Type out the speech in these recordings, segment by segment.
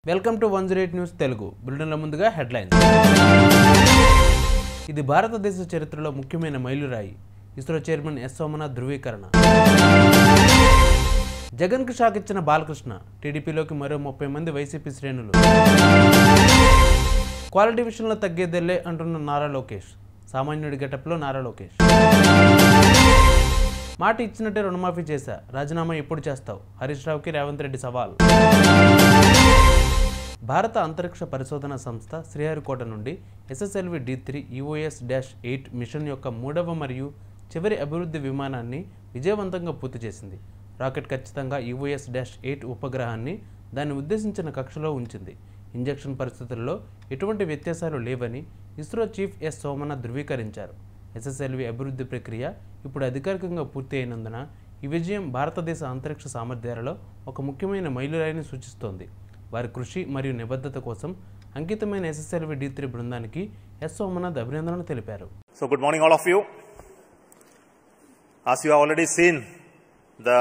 Welcome to 108 news Telugu బులెటిన్ల ముందుగా headlines. ఇది భారతదేశ చరిత్రలో ముఖ్యమైన మైలురాయి. ఇస్రో చైర్మన్ ఎస్ సోమనాథ్ ధృవీకరణ. జగన్కు షాక్ ఇచ్చిన బాలకృష్ణ, టీడీపీలోకి మరో 30 మంది వైసీపీ శ్రేణులు. క్వాలిటీ విషయంలో తగ్గేదెల్లే అంటున్న నారా లోకేష్, సామాన్యుడి గెటప్లో నారా లోకేష్. మాట ఇచ్చినట్టే రుణమాఫీ చేశా, రాజీనామా ఎప్పుడు చేస్తావు? హరీష్ రావుకి రేవంత్ రెడ్డి సవాల్. భారత అంతరిక్ష పరిశోధన సంస్థ శ్రీహరికోట నుండి SSLV D3 EOS-8 మిషన్ యొక్క మూడవ మరియు చివరి అభివృద్ధి విమానాన్ని విజయవంతంగా పూర్తి చేసింది. రాకెట్ ఖచ్చితంగా EOS-8 ఉపగ్రహాన్ని దాన్ని ఉద్దేశించిన కక్షలో ఉంచింది. ఇంజెక్షన్ పరిస్థితుల్లో ఎటువంటి వ్యత్యాసాలు లేవని ఇస్రో చీఫ్ ఎస్ సోమనాథ్ ధృవీకరించారు. SSLV అభివృద్ధి ప్రక్రియ ఇప్పుడు అధికారికంగా పూర్తి అయినందున ఈ విజయం భారతదేశ అంతరిక్ష సామర్థ్యాలలో ఒక ముఖ్యమైన మైలురాయిని సూచిస్తోంది. వారి కృషి మరియు నిబద్ధత కోసం అంకితమైన SSLV D3 బృందానికి ఎస్ సోమనాథ్ అభినందనలు తెలిపారు. So good morning all of you. As you have already seen, the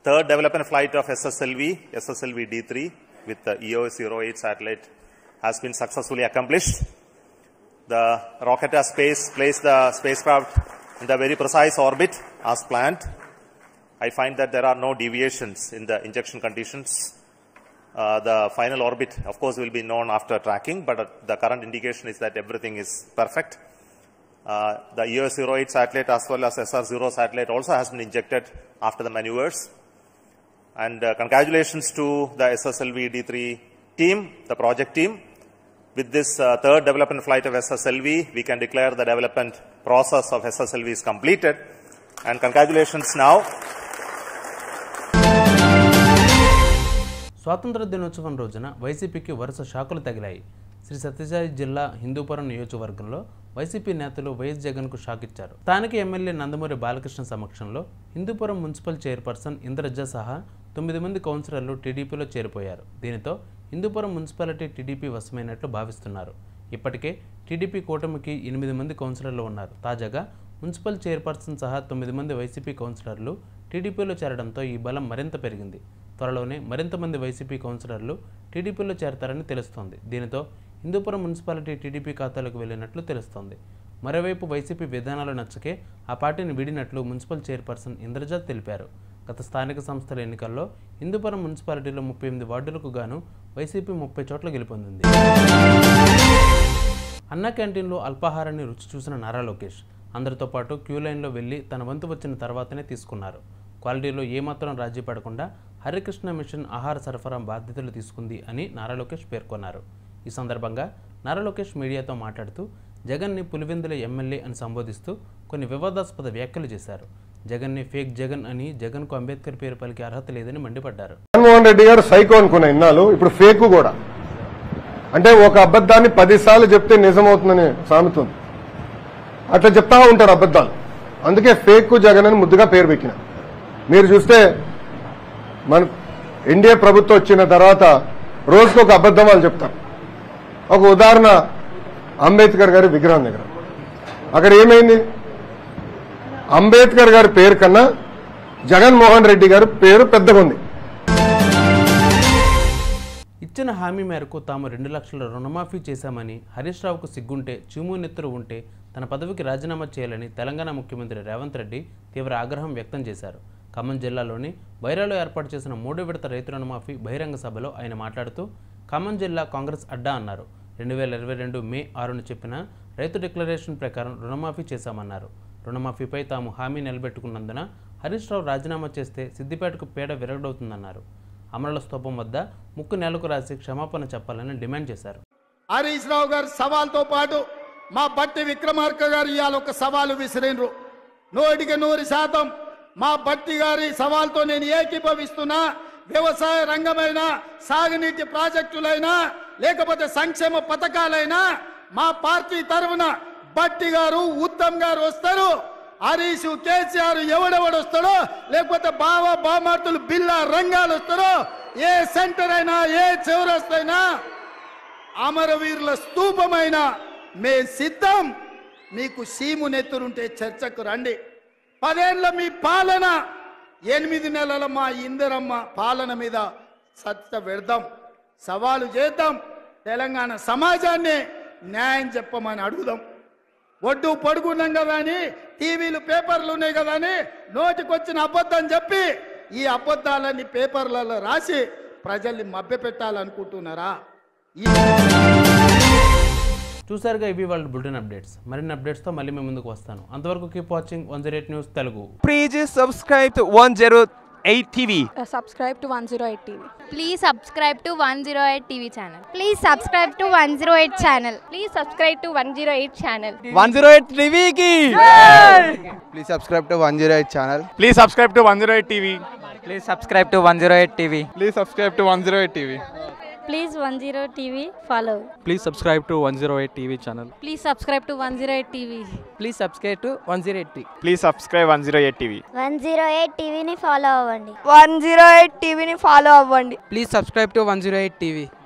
third development flight of SSLV D3 with the EOS-08 satellite has been successfully accomplished. The rocket has placed the spacecraft in the very precise orbit as planned. I find that there are no deviations in the injection conditions. The final orbit, of course, will be known after tracking, but the current indication is that everything is perfect. The EOS-08 satellite as well as SR-0 satellite also has been injected after the maneuvers. And congratulations to the SSLV D3 team, the project team. With this third development flight of SSLV, we can declare the development process of SSLV is completed. And congratulations now. స్వాతంత్ర దినోత్సవం రోజున వైసీపీకి వరుస షాకులు తగిలాయి. శ్రీ సత్యసాయి జిల్లా హిందూపురం నియోజకవర్గంలో YCP నేతలు YS జగన్కు షాక్ ఇచ్చారు. స్థానిక ఎమ్మెల్యే నందమూరి బాలకృష్ణ సమక్షంలో హిందూపురం మున్సిపల్ చైర్పర్సన్ ఇంద్రజ సహా 9 మంది కౌన్సిలర్లు టీడీపీలో చేరిపోయారు. దీనితో హిందూపురం మున్సిపాలిటీ టీడీపీ వశమైనట్లు భావిస్తున్నారు. ఇప్పటికే టీడీపీ కూటమికి 8 మంది కౌన్సిలర్లు ఉన్నారు. తాజాగా మున్సిపల్ చైర్పర్సన్ సహా 9 మంది వైసీపీ కౌన్సిలర్లు టీడీపీలో చేరడంతో ఈ బలం మరింత పెరిగింది. త్వరలోనే మరింత మంది వైసీపీ కౌన్సిలర్లు టీడీపీలో చేరతారని తెలుస్తోంది. దీనితో హిందూపురం మున్సిపాలిటీ టీడీపీ ఖాతాలకు వెళ్లినట్లు తెలుస్తోంది. మరోవైపు వైసీపీ విధానాలు నచ్చకే ఆ పార్టీని వీడినట్లు మున్సిపల్ చైర్పర్సన్ ఇంద్రజ తెలిపారు. గత స్థానిక సంస్థల ఎన్నికల్లో హిందూపురం మున్సిపాలిటీలో 38 వార్డులకు గాను వైసీపీ 30 చోట్ల గెలుపొందింది. అన్నా క్యాంటీన్లో అల్పాహారాన్ని రుచి చూసిన నారా లోకేష్ అందరితో పాటు క్యూ లైన్లో వెళ్లి తన వంతు వచ్చిన తర్వాతనే తీసుకున్నారు. క్వాలిటీలో ఏమాత్రం రాజీ పడకుండా హరికృష్ణ మిషన్ ఆహార సరఫరా బాధ్యతలు తీసుకుంది అని నారా లోకేష్ పేర్కొన్నారు. ఈ సందర్భంగా నారా లోకేష్ మీడియాతో మాట్లాడుతూ జగన్ని పులివెందుల ఎమ్మెల్యే అని సంబోధిస్తూ కొన్ని వివాదాస్పద వ్యాఖ్యలు చేశారు. జగన్ని ఫేక్ జగన్ అని, జగన్కు అంబేద్కర్ పేరు పలికే అర్హత లేదని మండిపడ్డారు. జగన్మోహన్ రెడ్డి గారు సైకో అనుకున్న ఇన్నాళ్ళు ఇప్పుడు ఫేక్ కూడా, అంటే ఒక అబద్ధాన్ని 10 సార్లు చెప్తే నిజమవుతుందని సామెత ఉంది. అట్లా చెప్తా ఉంటారు అబద్ధాలు. అందుకే ఫేక్ జగన్ అని ముద్దుగా పేరు పెట్టిన. మీరు చూస్తే మన ఎన్డీఏ ప్రభుత్వం వచ్చిన తర్వాత రోజుకు ఒక అబద్ధం వాళ్ళు చెప్తారు. ఒక ఉదాహరణ, అంబేద్కర్ గారి విగ్రహం దగ్గర అక్కడ ఏమైంది? అంబేద్కర్ గారి పేరు కన్నా జగన్మోహన్ రెడ్డి గారి పేరు పెద్దగా ఉంది. ఇచ్చిన హామీ మేరకు తాము 2 లక్షల రుణమాఫీ చేశామని, హరీష్ రావుకు సిగ్గుంటే, చీమూనెత్తురు ఉంటే తన పదవికి రాజీనామా చేయాలని తెలంగాణ ముఖ్యమంత్రి రేవంత్ రెడ్డి తీవ్ర ఆగ్రహం వ్యక్తం చేశారు. ఖమ్మం జిల్లాలోని బైరాలో ఏర్పాటు చేసిన 3వ విడత రైతు రుణమాఫీ బహిరంగ సభలో ఆయన మాట్లాడుతూ ఖమ్మం జిల్లా కాంగ్రెస్ అడ్డా అన్నారు. 2022 మే 6న చెప్పిన రైతు డిక్లరేషన్ ప్రకారం రుణమాఫీ చేశామన్నారు. రుణమాఫీపై తాము హామీ నిలబెట్టుకున్నందున హరీష్ రావు రాజీనామా చేస్తే సిద్దిపేటకు పేడ విరగడవుతుందన్నారు. అమరుల స్తూపం వద్ద ముక్కు నేలకు రాసి క్షమాపణ చెప్పాలని డిమాండ్ చేశారు. హరీష్ రావు గారి సవాల్తో పాటు మా బట్టి విక్రమార్క గారు ఇవాళ ఒక సవాలు విసిరినరు. 100% మా బట్టి గారి సవాల్తో నేను ఏకీభవిస్తున్నా. వ్యవసాయ రంగమైనా, సాగునీటి ప్రాజెక్టులైనా, లేకపోతే సంక్షేమ పథకాలైనా మా పార్టీ తరఫున బట్టి గారు, ఉత్తమ్ గారు వస్తారు. హరీష్, కేసీఆర్ ఎవడెవడు వస్తాడో, లేకపోతే బామార్తులు బిల్లా రంగాలు వస్తారో, ఏ సెంటర్ అయినా, ఏ చౌరస్తైనా, అమరవీరుల స్తూపమైనా మే సిద్ధం. మీకు సీము నెత్తురుంటే చర్చకు రండి. 10 ఏళ్ల మీ పాలన 8 నెలల మా ఇందిరమ్మ పాలన మీద సత్త పెడదాం, సవాలు చేద్దాం, తెలంగాణ సమాజాన్ని న్యాయం చెప్పమని అడుగుదాం. ఒడ్డు పడుకున్నాం కదా అని, టీవీలు పేపర్లు ఉన్నాయి కదా అని నోటికొచ్చిన అబద్ధం చెప్పి ఈ అబద్ధాలన్నీ పేపర్లలో రాసి ప్రజల్ని మభ్యపెట్టాలనుకుంటున్నారా? చూసారుగా ఇవి వాళ్ళ బులెటిన్ అప్డేట్స్. మరిన్ని అప్డేట్స్తో మళ్ళీ మేము ముందుకు వస్తాను. అంతవరకు keep watching 108 news Telugu. Please subscribe to 108 TV. Subscribe to 108 TV. Please subscribe to 108 TV channel. Please subscribe to 108 channel. Please subscribe to 108 channel. 108 TV ki. Please subscribe to 108 channel. Please subscribe to 108 TV. Please subscribe to 108 TV. Please subscribe to 108 TV. Please 108 TV follow. Please subscribe to 108 TV channel. Please subscribe to 108 TV. Please subscribe to 108 TV. Please subscribe 108 TV. 108 TV ni follow అవ్వండి. 108 TV ni follow అవ్వండి. Please subscribe to 108 TV.